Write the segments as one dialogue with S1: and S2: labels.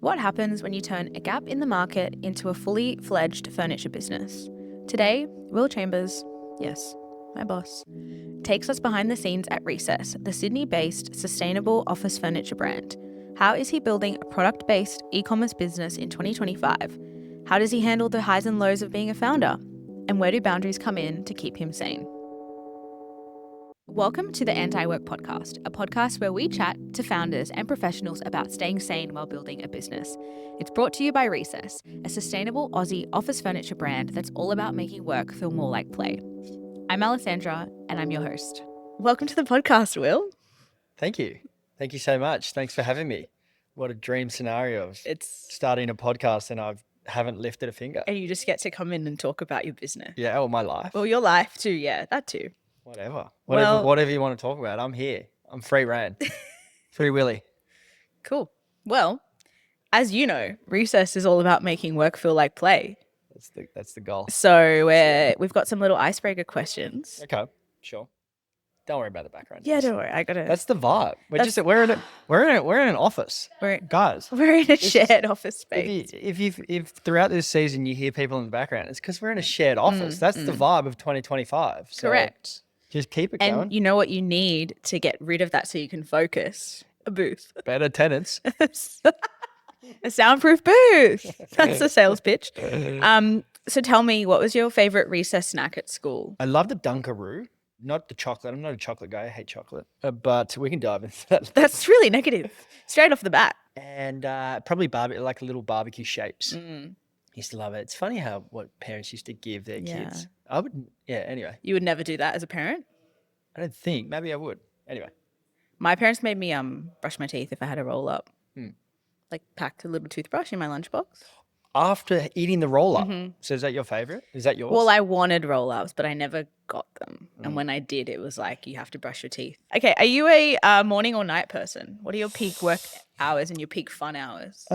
S1: What happens when you turn a gap in the market into a fully fledged furniture business? Today, Will Chambers, yes, my boss, takes us behind the scenes at Recess, the Sydney-based sustainable office furniture brand. How is he building a product-based e-commerce business in 2025? How does he handle the highs and lows of being a founder? And where do boundaries come in to keep him sane? Welcome to the Anti-Work Podcast, a podcast where we chat to founders and professionals about staying sane while building a business. It's brought to you by Recess, a sustainable Aussie office furniture brand that's all about making work feel more like play. I'm Alessandra, and I'm your host. Welcome to the podcast, Will.
S2: Thank you. Thank you so much. Thanks for having me. What a dream scenario of starting a podcast and I haven't lifted a finger.
S1: And you just get to come in and talk about your business.
S2: Yeah, or my life.
S1: Well, your life too, yeah, that too.
S2: Whatever you want to talk about, I'm here. I'm free reign. Free Willy.
S1: Cool. Well, as you know, Recess is all about making work feel like play.
S2: That's the goal.
S1: So we've got some little icebreaker questions.
S2: Okay, sure. Don't worry about the background.
S1: Yeah, don't worry. I got it.
S2: That's the vibe. We're in an office.
S1: Guys. We're in a shared office space.
S2: If throughout this season you hear people in the background, it's because we're in a shared office. That's the vibe of 2025. So
S1: correct.
S2: Just keep it going.
S1: And you know what you need to get rid of that so you can focus? A booth.
S2: Better tenants.
S1: A soundproof booth. That's the sales pitch. So tell me, what was your favorite recess snack at school?
S2: I love the Dunkaroo. Not the chocolate. I'm not a chocolate guy. I hate chocolate. But we can dive into that.
S1: That's really negative. Straight off the bat.
S2: And probably like little barbecue shapes. Used to love it. It's funny what parents used to give their kids. I would, anyway.
S1: You would never do that as a parent?
S2: I don't think. Maybe I would. Anyway.
S1: My parents made me brush my teeth if I had a roll up. Like packed a little toothbrush in my lunchbox.
S2: After eating the roll up. So is that your favorite? Is that yours?
S1: Well, I wanted roll ups, but I never got them. And when I did, it was like, you have to brush your teeth. Okay. Are you a morning or night person? What are your peak work hours and your peak fun hours?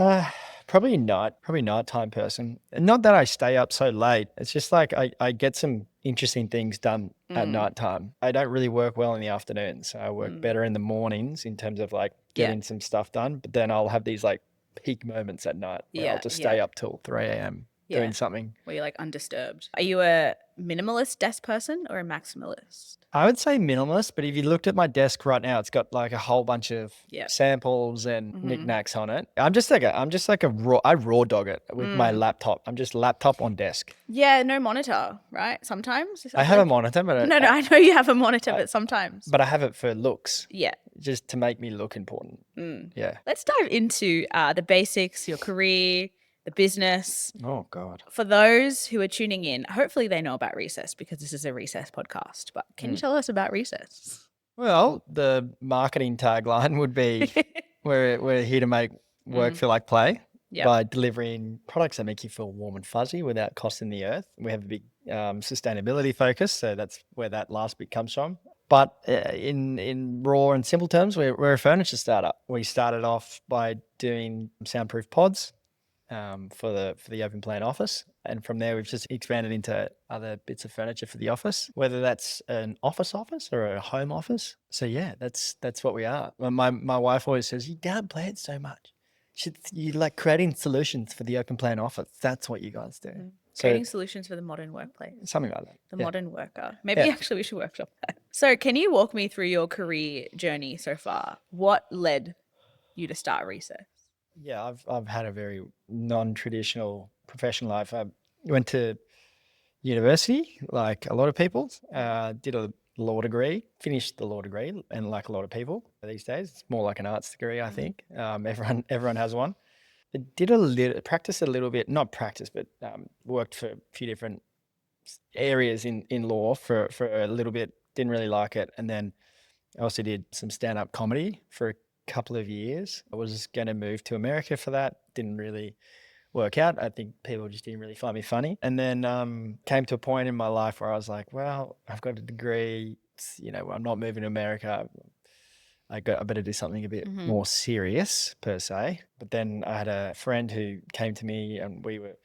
S2: Probably nighttime person. Not that I stay up so late. It's just like I get some interesting things done at nighttime. I don't really work well in the afternoon. So I work better in the mornings in terms of like getting some stuff done. But then I'll have these like peak moments at night where I'll just stay up till 3 a.m. doing something.
S1: Where you're like undisturbed. Are you a minimalist desk person or a maximalist?
S2: I would say minimalist, but if you looked at my desk right now, it's got like a whole bunch of samples and knickknacks on it. I raw dog it with my laptop. I'm just laptop on desk.
S1: Yeah, no monitor, right? Sometimes.
S2: I have a monitor, but
S1: no, I know you have a monitor, but sometimes.
S2: But I have it for looks.
S1: Yeah.
S2: Just to make me look important. Yeah.
S1: Let's dive into the basics, your career, the business.
S2: Oh, God.
S1: For those who are tuning in, hopefully they know about Recess because this is a Recess podcast. But can you tell us about Recess?
S2: Well, the marketing tagline would be we're here to make work feel like play by delivering products that make you feel warm and fuzzy without costing the earth. We have a big sustainability focus, so that's where that last bit comes from. But in raw and simple terms, we're a furniture startup. We started off by doing soundproof pods for the open plan office, and from there we've just expanded into other bits of furniture for the office, whether that's an office or a home office. So yeah, that's what we are. My wife always says, you downplay it so much. You like creating solutions for the open plan office. That's what you guys do.
S1: Creating solutions for the modern workplace.
S2: Something like that.
S1: The modern worker. Maybe actually we should workshop that. So can you walk me through your career journey so far? What led you to start Recess?
S2: Yeah, I've had a very non-traditional professional life. I went to university, like a lot of people, did a law degree, finished the law degree, and like a lot of people these days, it's more like an arts degree, I think. Everyone has one. I practiced a little bit, not practice, but worked for a few different areas in law for a little bit, didn't really like it. And then I also did some stand-up comedy for a couple of years. I was going to move to America for that. Didn't really work out. I think people just didn't really find me funny. And then came to a point in my life where I was like, well, I've got a degree. I'm not moving to America. I better do something a bit more serious per se. But then I had a friend who came to me and we were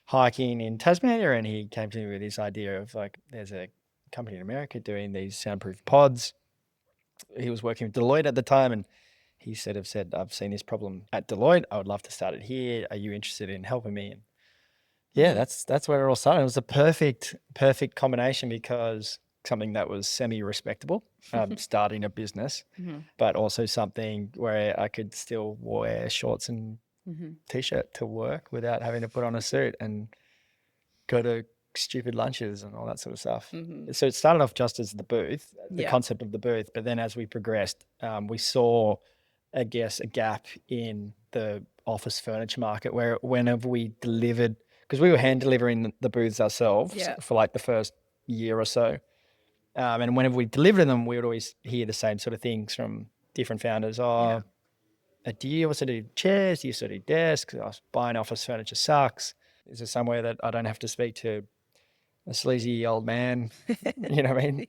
S2: hiking in Tasmania, and he came to me with this idea of like, there's a company in America doing these soundproof pods. He was working with Deloitte at the time, and he sort of said, I've seen this problem at Deloitte. I would love to start it here. Are you interested in helping me? And yeah, that's where it all started. It was a perfect combination, because something that was semi-respectable, starting a business, but also something where I could still wear shorts and t-shirt to work without having to put on a suit and go to stupid lunches and all that sort of stuff. So it started off just as the booth, the concept of the booth, but then as we progressed, we saw, I guess, a gap in the office furniture market, where whenever we delivered, because we were hand delivering the booths ourselves for like the first year or so, and whenever we delivered them, we would always hear the same sort of things from different founders. Do you also do chairs? Do you also do desks? Buying office furniture sucks. Is there somewhere that I don't have to speak to a sleazy old man, you know what I mean?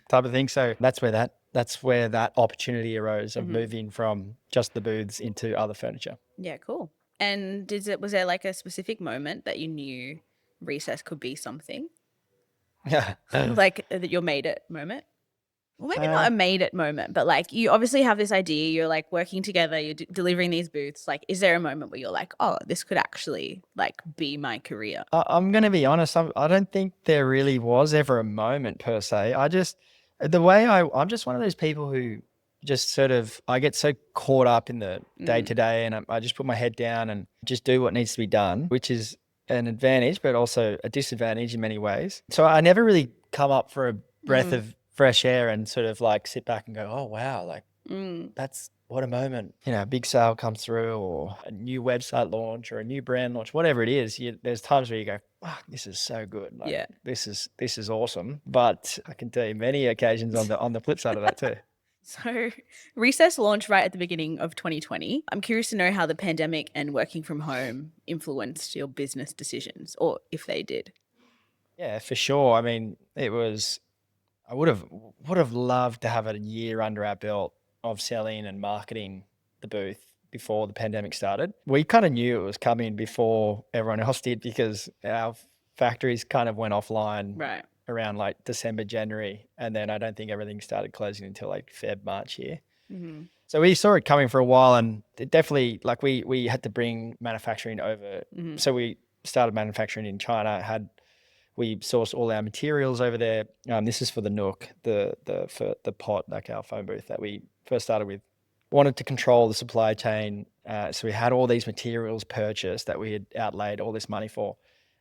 S2: Type of thing. So that's where that opportunity arose of moving from just the booths into other furniture.
S1: Yeah, cool. And was there like a specific moment that you knew Recess could be something?
S2: Yeah.
S1: Like your made it moment? Well, maybe not a made it moment, but like you obviously have this idea, you're like working together, you're delivering these booths. Like, is there a moment where you're like, oh, this could actually like be my career?
S2: I'm going to be honest. I don't think there really was ever a moment per se. I'm just one of those people who just sort of, I get so caught up in the day to day, and I just put my head down and just do what needs to be done, which is an advantage, but also a disadvantage in many ways. So I never really come up for a breath of fresh air and sort of like sit back and go, oh, wow, like that's what a moment. You know, a big sale comes through, or a new website launch, or a new brand launch, whatever it is. There's times where you go, oh, this is so good. Like, this is awesome. But I can tell you many occasions on the flip side of that too.
S1: So Recess launched right at the beginning of 2020. I'm curious to know how the pandemic and working from home influenced your business decisions, or if they did.
S2: Yeah, for sure. I mean, I would have loved to have a year under our belt of selling and marketing the booth before the pandemic started. We kind of knew it was coming before everyone else did, because our factories kind of went offline around like December, January, and then I don't think everything started closing until like Feb, March here. So we saw it coming for a while, and it definitely, like, we had to bring manufacturing over. So we started manufacturing in China, we sourced all our materials over there. This is for the Nook, for the pot, like our phone booth that we first started with. Wanted to control the supply chain. So we had all these materials purchased that we had outlaid all this money for.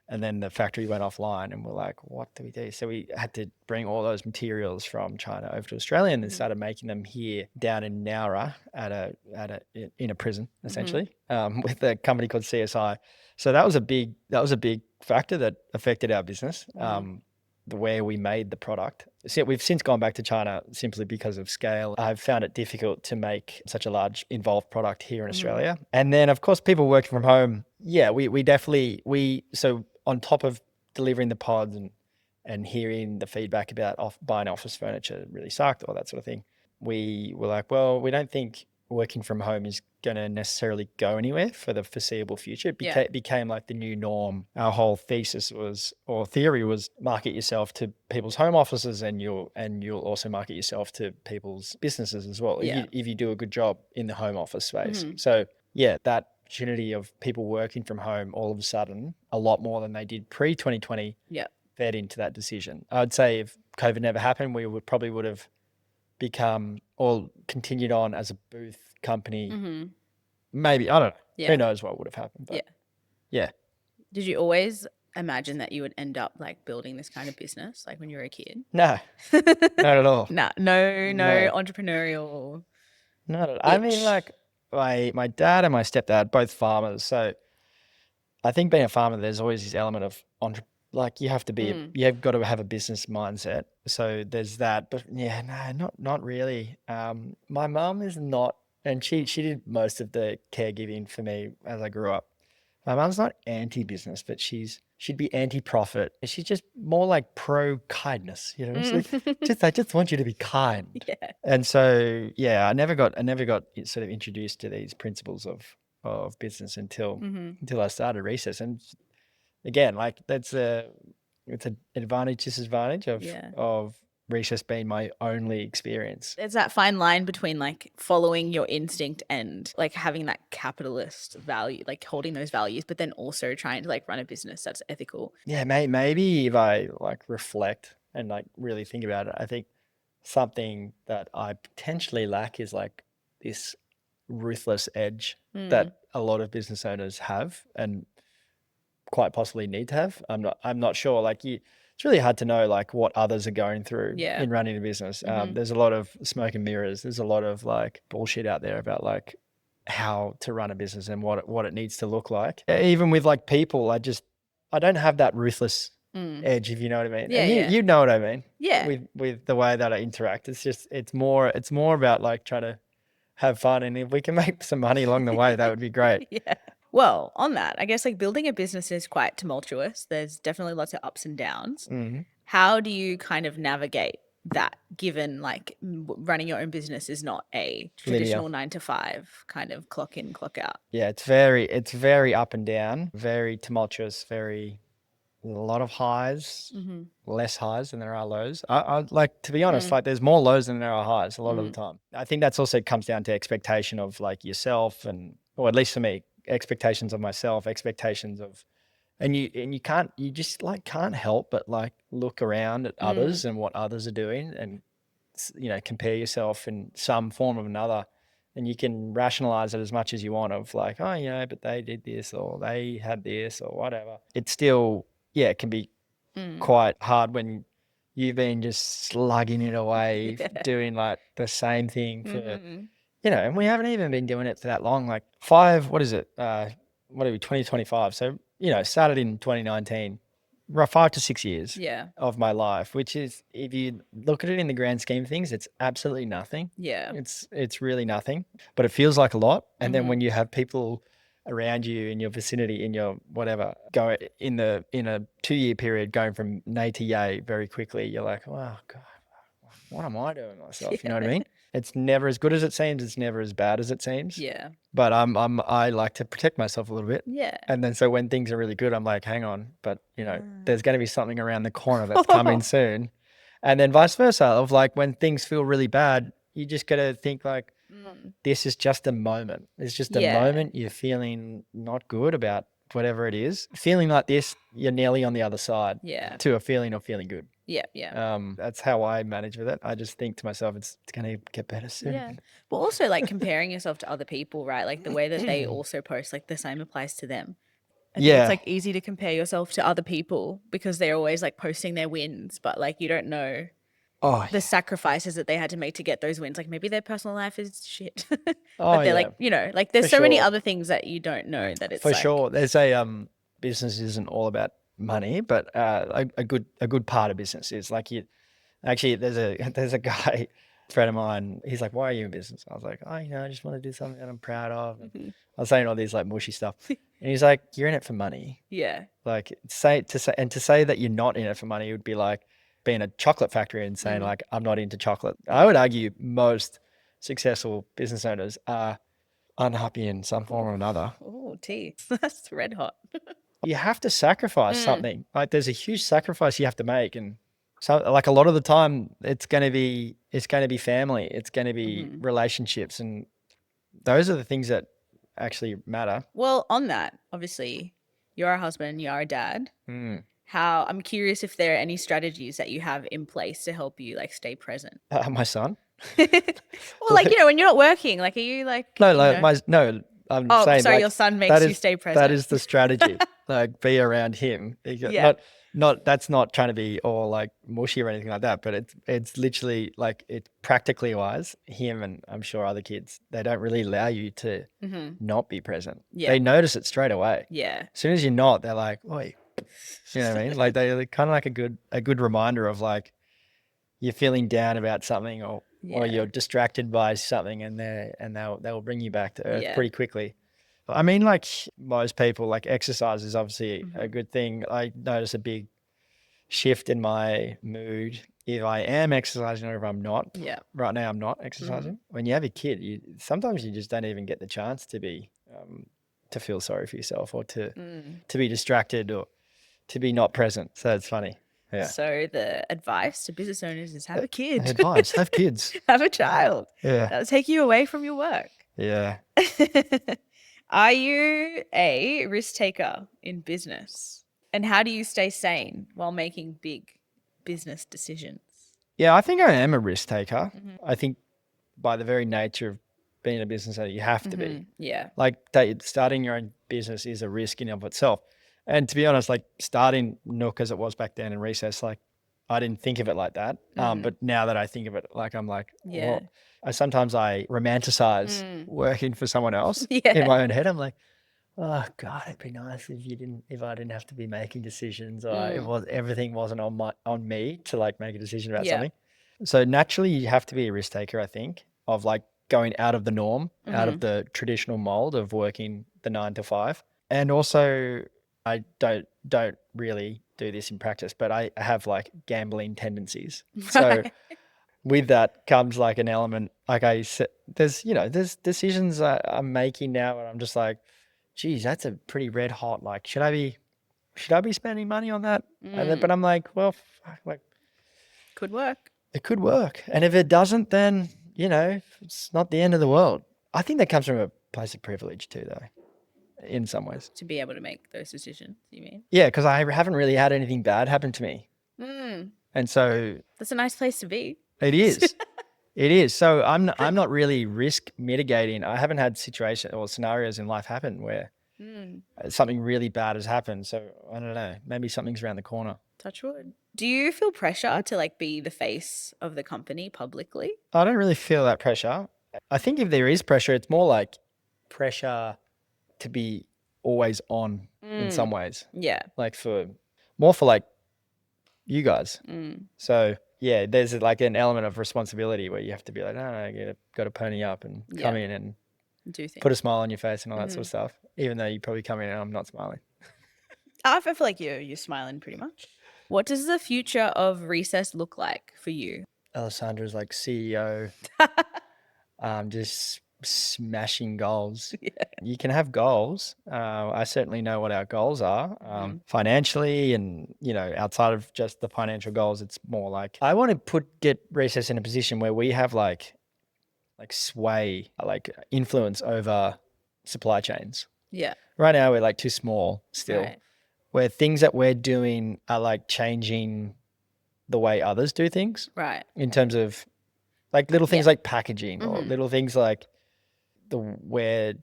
S2: And then the factory went offline, and we're like, what do we do? So we had to bring all those materials from China over to Australia, and then started making them here down in Nowra in a prison, essentially, with a company called CSI. So that was a big factor that affected our business, where we made the product. So we've since gone back to China simply because of scale. I've found it difficult to make such a large involved product here in Australia. And then, of course, people working from home. Yeah, we definitely, so on top of delivering the pods and hearing the feedback about buying office furniture really sucked, or that sort of thing, we were like, well, we don't think working from home is going to necessarily go anywhere for the foreseeable future. It became like the new norm. Our whole theory was market yourself to people's home offices, and you'll also market yourself to people's businesses as well, if you do a good job in the home office space. So yeah, that opportunity of people working from home all of a sudden, a lot more than they did pre-2020, fed into that decision. I'd say if COVID never happened, we would have become or continued on as a booth company. Maybe, I don't know. Who knows what would have happened? But yeah.
S1: Did you always imagine that you would end up like building this kind of business, like when you were a kid?
S2: No, not at all.
S1: No entrepreneurial.
S2: Not at all. I mean, like my dad and my stepdad, both farmers. So I think being a farmer, there's always this element of like you have to be, you've got to have a business mindset. So there's that, but yeah, no, not really. My mum is not, and she did most of the caregiving for me as I grew up. My mum's not anti-business, but she'd be anti-profit. She's just more like pro-kindness, you know. Like, I just want you to be kind.
S1: Yeah.
S2: And so I never got sort of introduced to these principles of business until I started Recess. And again, like it's an advantage, disadvantage of recess been my only experience.
S1: There's that fine line between like following your instinct and like having that capitalist value, like holding those values, but then also trying to like run a business that's ethical.
S2: Yeah, maybe if I like reflect and like really think about it, I think something that I potentially lack is like this ruthless edge that a lot of business owners have and quite possibly need to have. I'm not sure. Like it's really hard to know like what others are going through
S1: Yeah.
S2: in running a business. There's a lot of smoke and mirrors. There's a lot of like bullshit out there about like how to run a business and what it needs to look like. Even with like people, I don't have that ruthless edge, if you know what I mean.
S1: Yeah,
S2: And
S1: yeah.
S2: you know what I mean.
S1: Yeah.
S2: With the way that I interact. It's more about like trying to have fun, and if we can make some money along the way, that would be great.
S1: Yeah. Well, on that, I guess like building a business is quite tumultuous. There's definitely lots of ups and downs. How do you kind of navigate that, given like running your own business is not a traditional 9 to 5 kind of clock in, clock out?
S2: Yeah, it's very up and down, very tumultuous, very a lot of highs, less highs than there are lows. I like, to be honest, like there's more lows than there are highs a lot of the time. I think that's also comes down to expectation of like yourself or at least for me, expectations of myself, expectations of, and you just like can't help but like look around at others and what others are doing and, compare yourself in some form or another. And you can rationalize it as much as you want of like, oh, but they did this or they had this or whatever. It's still, it can be quite hard when you've been just slugging it away, doing like the same thing for, and we haven't even been doing it for that long. Like what is it? What are we, 2025? So, started in 2019, 5 to 6 years of my life, which is, if you look at it in the grand scheme of things, it's absolutely nothing.
S1: Yeah.
S2: It's really nothing, but it feels like a lot. And then when you have people around you in your vicinity, in your whatever, go in a 2-year period, going from nay to yay very quickly, you're like, oh God, what am I doing myself? You know what I mean? It's never as good as it seems. It's never as bad as it seems.
S1: Yeah.
S2: But I like to protect myself a little bit.
S1: Yeah.
S2: And then so when things are really good, I'm like, hang on, but there's going to be something around the corner that's coming soon. And then vice versa, of like when things feel really bad, you just got to think like, this is just a moment. It's just a moment you're feeling not good about whatever it is. Feeling like this, you're nearly on the other side to a feeling of feeling good.
S1: Yeah, yeah.
S2: That's how I manage with it. I just think to myself, it's going to get better soon.
S1: Yeah. But also like comparing yourself to other people, right? Like the way that they also post, like the same applies to them. I think it's like easy to compare yourself to other people because they're always like posting their wins, but like you don't know the sacrifices that they had to make to get those wins. Like maybe their personal life is shit. But they're like, like there's so many other things that you don't know that it's
S2: for
S1: like,
S2: sure. There's a business isn't all about money, but a good part of business is like there's a guy, friend of mine, he's like, why are you in business? I was like, I just want to do something that I'm proud of. I was saying all these like mushy stuff. And he's like, you're in it for money.
S1: Yeah.
S2: Like to say that you're not in it for money would be like being a chocolate factory and saying like, I'm not into chocolate. I would argue most successful business owners are unhappy in some form or another.
S1: Oh, tea. That's red hot.
S2: You have to sacrifice something. Like there's a huge sacrifice you have to make. And so like a lot of the time it's going to be family. It's going to be relationships. And those are the things that actually matter.
S1: Well, on that, obviously you're a husband, you are a dad. I'm curious if there are any strategies that you have in place to help you like stay present.
S2: My son.
S1: Well, like, when you're not working, like, are you like,
S2: I'm
S1: oh,
S2: saying
S1: sorry,
S2: like,
S1: your son makes you stay present.
S2: That is the strategy. Like be around him. Not that's not trying to be all like mushy or anything like that, but it's literally like it's practically wise, him and I'm sure other kids, they don't really allow you to not be present. They notice it straight away.
S1: Yeah.
S2: As soon as you're not, they're like, oi. You know what I mean? Like they're kind of like a good reminder of like you're feeling down about something or you're distracted by something and they'll bring you back to earth pretty quickly. I mean, like most people, like exercise is obviously a good thing. I notice a big shift in my mood if I am exercising or if I'm not. Yeah. Right now I'm not exercising. When you have a kid, sometimes you just don't even get the chance to be to feel sorry for yourself or to be distracted or to be not present. So it's funny. Yeah.
S1: So the advice to business owners is have a kid.
S2: Advice, have kids.
S1: Have a child.
S2: Yeah.
S1: That'll take you away from your work.
S2: Yeah.
S1: Are you a risk taker in business? And how do you stay sane while making big business decisions?
S2: Yeah, I think I am a risk taker.
S1: Mhm.
S2: I think by the very nature of being a business owner, you have to be.
S1: Yeah.
S2: Like starting your own business is a risk in and of itself. And to be honest, like starting Nook as it was back then in Recess, like I didn't think of it like that. But now that I think of it, like I'm like,
S1: Yeah.
S2: sometimes I romanticize working for someone else
S1: Yeah.
S2: in my own head. I'm like, oh God, it'd be nice if I didn't have to be making decisions, or everything wasn't on me to like make a decision about
S1: Yeah.
S2: something. So naturally you have to be a risk taker, I think, of like going out of the norm, out of the traditional mold of working the 9 to 5. And also I don't really do this in practice, but I have like gambling tendencies. So with that comes like an element, like I said, there's decisions I'm making now where I'm just like, geez, that's a pretty red hot, like, should I be spending money on that? But I'm like, well, fuck, like
S1: Could work.
S2: it could work. And if it doesn't, then, it's not the end of the world. I think that comes from a place of privilege too, though, in some ways.
S1: To be able to make those decisions, you mean?
S2: Yeah, because I haven't really had anything bad happen to me. And so
S1: That's a nice place to be.
S2: it is. It is. So I'm not really risk mitigating. I haven't had situations or scenarios in life happen where something really bad has happened. So I don't know. Maybe something's around the corner.
S1: Touch wood. Do you feel pressure to like be the face of the company publicly?
S2: I don't really feel that pressure. I think if there is pressure, it's more like pressure to be always on in some ways.
S1: Yeah.
S2: Like more for like you guys. So yeah, there's like an element of responsibility where you have to be like, no, got to pony up and come in and
S1: do things.
S2: Put a smile on your face and all that sort of stuff. Even though you probably come in and I'm not smiling.
S1: I feel like you're smiling pretty much. What does the future of Recess look like for you?
S2: Alessandra's like CEO, just smashing goals.
S1: Yeah.
S2: You can have goals. I certainly know what our goals are financially, and outside of just the financial goals, it's more like I want to get Recess in a position where we have like sway, like influence over supply chains.
S1: Yeah.
S2: Right now we're like too small still.
S1: Right.
S2: Where things that we're doing are like changing the way others do things.
S1: Right.
S2: In terms of like little things like packaging or little things like where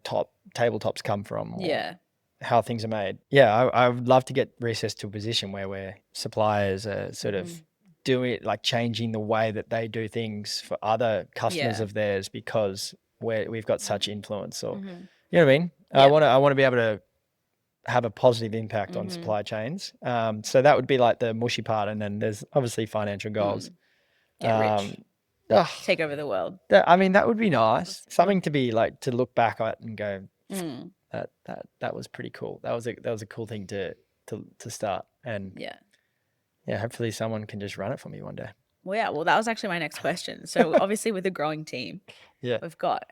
S2: tabletops come from. Or how things are made. Yeah, I would love to get Recess to a position where we're suppliers are sort of doing like changing the way that they do things for other customers of theirs because we've got such influence. Or you know what I mean? I want to be able to have a positive impact on supply chains. So that would be like the mushy part, and then there's obviously financial goals.
S1: Get rich. Take over the world.
S2: That would be nice. Something to be like to look back at and go, that was pretty cool. That was a cool thing to start. And yeah, hopefully someone can just run it for me one day.
S1: Well, yeah. Well, that was actually my next question. So obviously with a growing team, we've got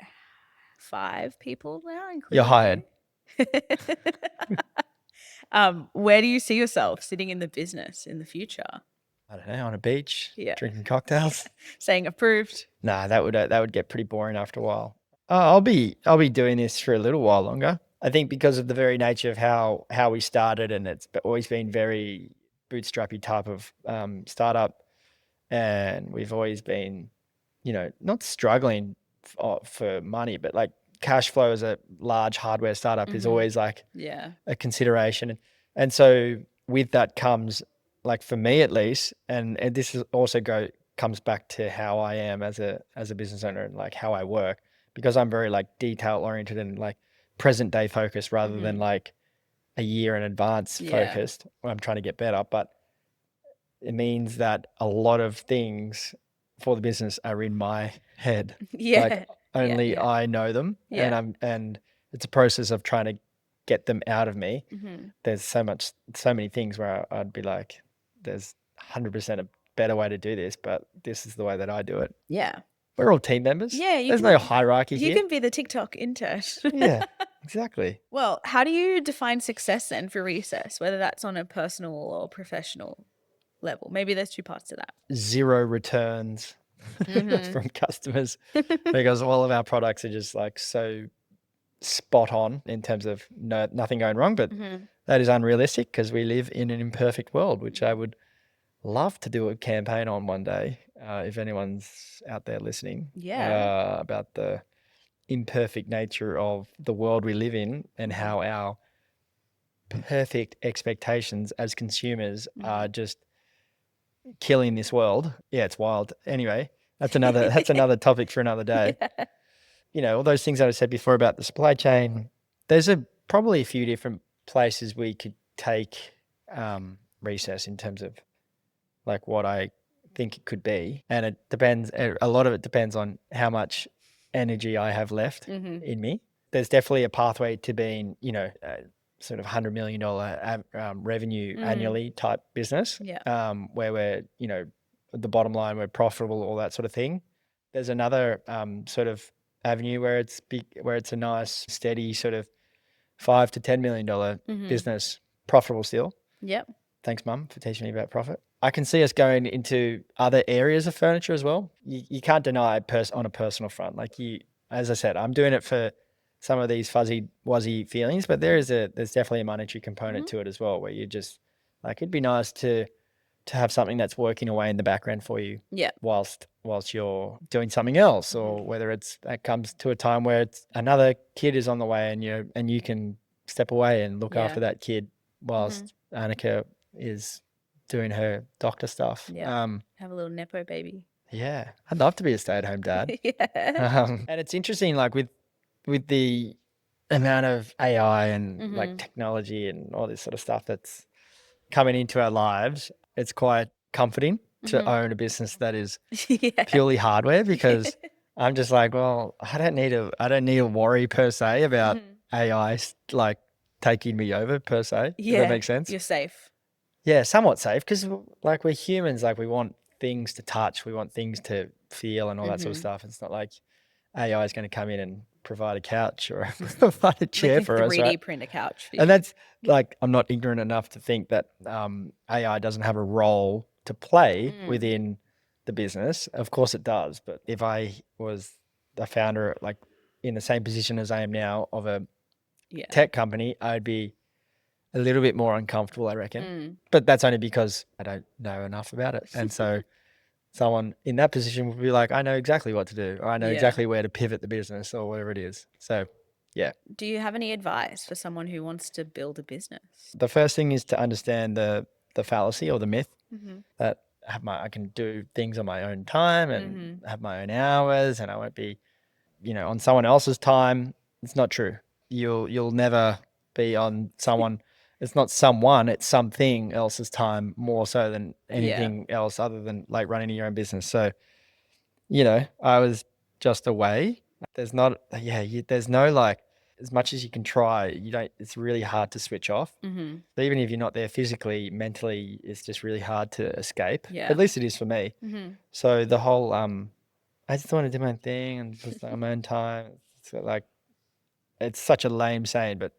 S1: 5 people now, including
S2: You're hired.
S1: Where do you see yourself sitting in the business in the future?
S2: I don't know, on a beach, drinking cocktails,
S1: saying approved.
S2: Nah, that would get pretty boring after a while. I'll be doing this for a little while longer. I think because of the very nature of how we started, and it's always been very bootstrappy type of startup, and we've always been, not struggling for money, but like cash flow as a large hardware startup is always like a consideration. And so with that comes, like for me at least, and this is also comes back to how I am as a business owner and like how I work, because I'm very like detail oriented and like present day focused rather than like a year in advance focused when I'm trying to get better. But it means that a lot of things for the business are in my head. Like only I know them. And it's a process of trying to get them out of me. There's so many things where I'd be like, there's 100% a better way to do this, but this is the way that I do it. Yeah. We're all team members. Yeah. There's no hierarchy here.
S1: You can be the TikTok intern.
S2: Yeah, exactly.
S1: Well, how do you define success then for Recess, whether that's on a personal or professional level? Maybe there's two parts to that.
S2: Zero returns from customers because all of our products are just like so spot on in terms of nothing going wrong. But that is unrealistic because we live in an imperfect world, which I would love to do a campaign on one day. If anyone's out there listening, about the imperfect nature of the world we live in and how our perfect expectations as consumers are just killing this world. Yeah, it's wild. Anyway, that's another topic for another day. All those things that I said before about the supply chain, there's probably a few different places we could take Recess in terms of like what I think it could be. And it depends, a lot of it depends on how much energy I have left in me. There's definitely a pathway to being, sort of $100 million revenue annually type business, where we're, the bottom line, we're profitable, all that sort of thing. There's another sort of avenue where it's a nice, steady sort of $5 to $10 million business, profitable still.
S1: Yep.
S2: Thanks, Mum, for teaching me about profit. I can see us going into other areas of furniture as well. You can't deny on a personal front. Like as I said, I'm doing it for some of these fuzzy wuzzy feelings, but there's definitely a monetary component to it as well, where you just like, it'd be nice to have something that's working away in the background for you whilst you're doing something else, or whether that comes to a time where it's another kid is on the way and you can step away and look after that kid whilst Annika is doing her doctor stuff.
S1: Have a little Nepo baby.
S2: Yeah. I'd love to be a stay-at-home dad. And it's interesting, like with the amount of AI and like technology and all this sort of stuff that's coming into our lives, it's quite comforting to own a business that is purely hardware, because I'm just like, well, I don't need a worry per se about AI like taking me over per se. Does that make sense?
S1: You're safe.
S2: Yeah, somewhat safe, because like we're humans, like we want things to touch, we want things to feel and all that sort of stuff. It's not like AI is going to come in and provide a couch or provide a chair for us,
S1: 3D print a couch.
S2: And that's like, I'm not ignorant enough to think that AI doesn't have a role to play within the business. Of course it does. But if I was the founder, like in the same position as I am now of a tech company, I'd be a little bit more uncomfortable, I reckon. But that's only because I don't know enough about it. And so someone in that position would be like, I know exactly what to do, or I know exactly where to pivot the business or whatever it is. So, yeah.
S1: Do you have any advice for someone who wants to build a business?
S2: The first thing is to understand the fallacy or the myth that I can do things on my own time and have my own hours, and I won't be, on someone else's time. It's not true. You'll never be on someone. It's not someone, it's something else's time more so than anything else other than like running your own business. So, I was just away. There's no like, as much as you can try, it's really hard to switch off. But even if you're not there physically, mentally, it's just really hard to escape. At least it is for me. So the whole, I just want to do my own thing and just my own time. It's like, it's such a lame saying, but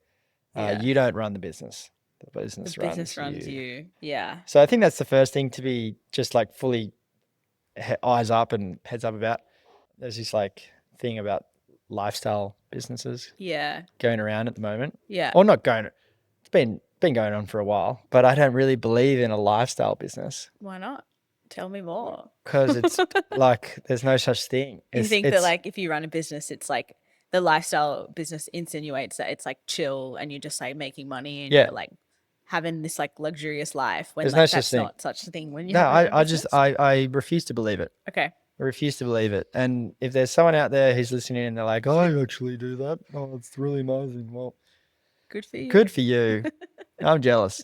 S2: you don't run the business. The business runs
S1: you. Yeah.
S2: So I think that's the first thing to be just like fully eyes up and heads up about. There's this like thing about lifestyle businesses going around at the moment. Or not going, it's been going on for a while, but I don't really believe in a lifestyle business.
S1: Why not? Tell me more.
S2: Because it's like, there's no such thing.
S1: You think that like if you run a business, it's like the lifestyle business insinuates that it's like chill and you're just like making money and you're like having this like luxurious life, when
S2: there's
S1: like
S2: no
S1: that's not such a thing when you
S2: I refuse to believe it.
S1: Okay.
S2: I refuse to believe it. And if there's someone out there who's listening and they're like, oh, I actually do that. Oh, it's really amazing. Well,
S1: good for you.
S2: Good for you. I'm jealous.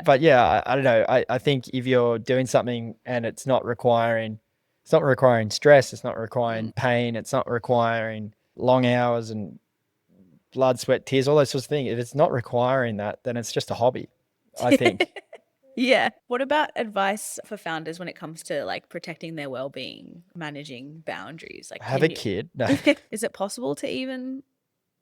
S2: But yeah, I don't know. I think if you're doing something and it's not requiring stress, it's not requiring pain, it's not requiring long hours and blood, sweat, tears, all those sorts of things. If it's not requiring that, then it's just a hobby, I think.
S1: What about advice for founders when it comes to like protecting their well-being, managing boundaries? Like,
S2: have a kid. No.
S1: Is it possible to even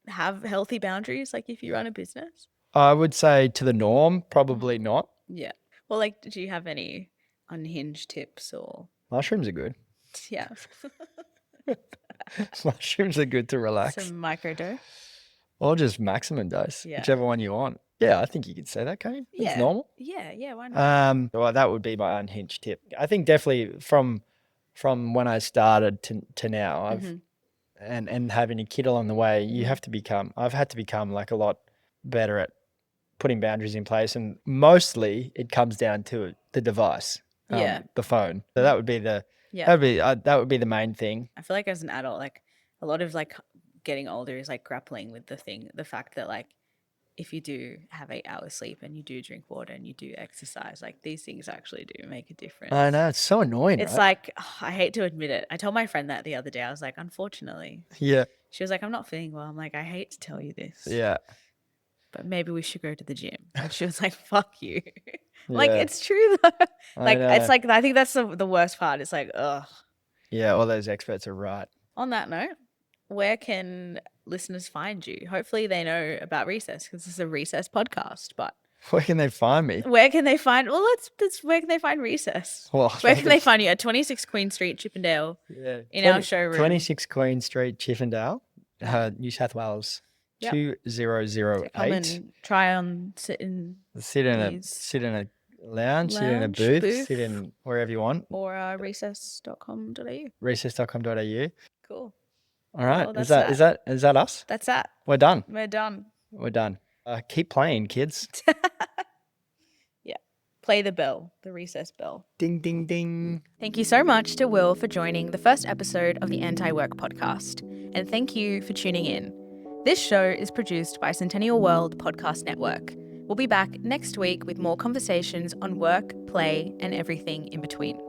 S1: have healthy boundaries, like if you run a business?
S2: I would say to the norm, probably not.
S1: Yeah. Well, like, do you have any unhinged tips or
S2: Mushrooms are good.
S1: yeah,
S2: Mushrooms are good to relax.
S1: some microdose?
S2: Or just maximum dose,
S1: Yeah.
S2: whichever one you want. Yeah, I think you could say that, can't you? It's
S1: Yeah.
S2: normal.
S1: Yeah, why not?
S2: Well, that would be my unhinged tip. I think definitely from when I started to now, I've and having a kid along the way, you have to become. I've had to become like a lot better at putting boundaries in place, and mostly it comes down to the device,
S1: Yeah.
S2: the phone. So that would be the
S1: Yeah.
S2: that would be the main thing.
S1: I feel like as an adult, like a lot of like getting older is like grappling with the fact that like if you do have 8 hours sleep and you do drink water and you do exercise, like these things actually do make a difference.
S2: I know, it's so annoying.
S1: It's
S2: right?
S1: like, I hate to admit it. I told my friend that the other day. I was like, unfortunately.
S2: Yeah.
S1: She was like, I'm not feeling well. I'm like, I hate to tell you this.
S2: Yeah.
S1: But maybe we should go to the gym. And she was like, fuck you. Like,
S2: Yeah.
S1: it's true though. Like,
S2: know.
S1: it's like, I think that's the worst part. It's like, ugh.
S2: Yeah, all those experts are right.
S1: On that note, where can listeners find you? Hopefully they know about Recess because this is a Recess podcast, but
S2: Where can they find me?
S1: where can they find, well, let's where can they find Recess?
S2: Well,
S1: Where can they find you? At 26 Queen Street, Chippendale,
S2: yeah,
S1: in our showroom.
S2: 26 Queen Street, Chippendale, New South Wales,
S1: Yep.
S2: 2008.
S1: Come and try on, sit in
S2: Sit in a lounge, sit in a booth, sit in wherever you want.
S1: Or recess.com.au.
S2: Recess.com.au.
S1: Cool.
S2: All right.
S1: Well,
S2: is that us?
S1: That's that.
S2: We're done.
S1: We're done.
S2: We're done. Keep playing, kids.
S1: Yeah. Play the bell, the Recess bell.
S2: Ding, ding, ding.
S1: Thank you so much to Will for joining the first episode of the Anti-Work podcast. And thank you for tuning in. This show is produced by Centennial World Podcast Network. We'll be back next week with more conversations on work, play, and everything in between.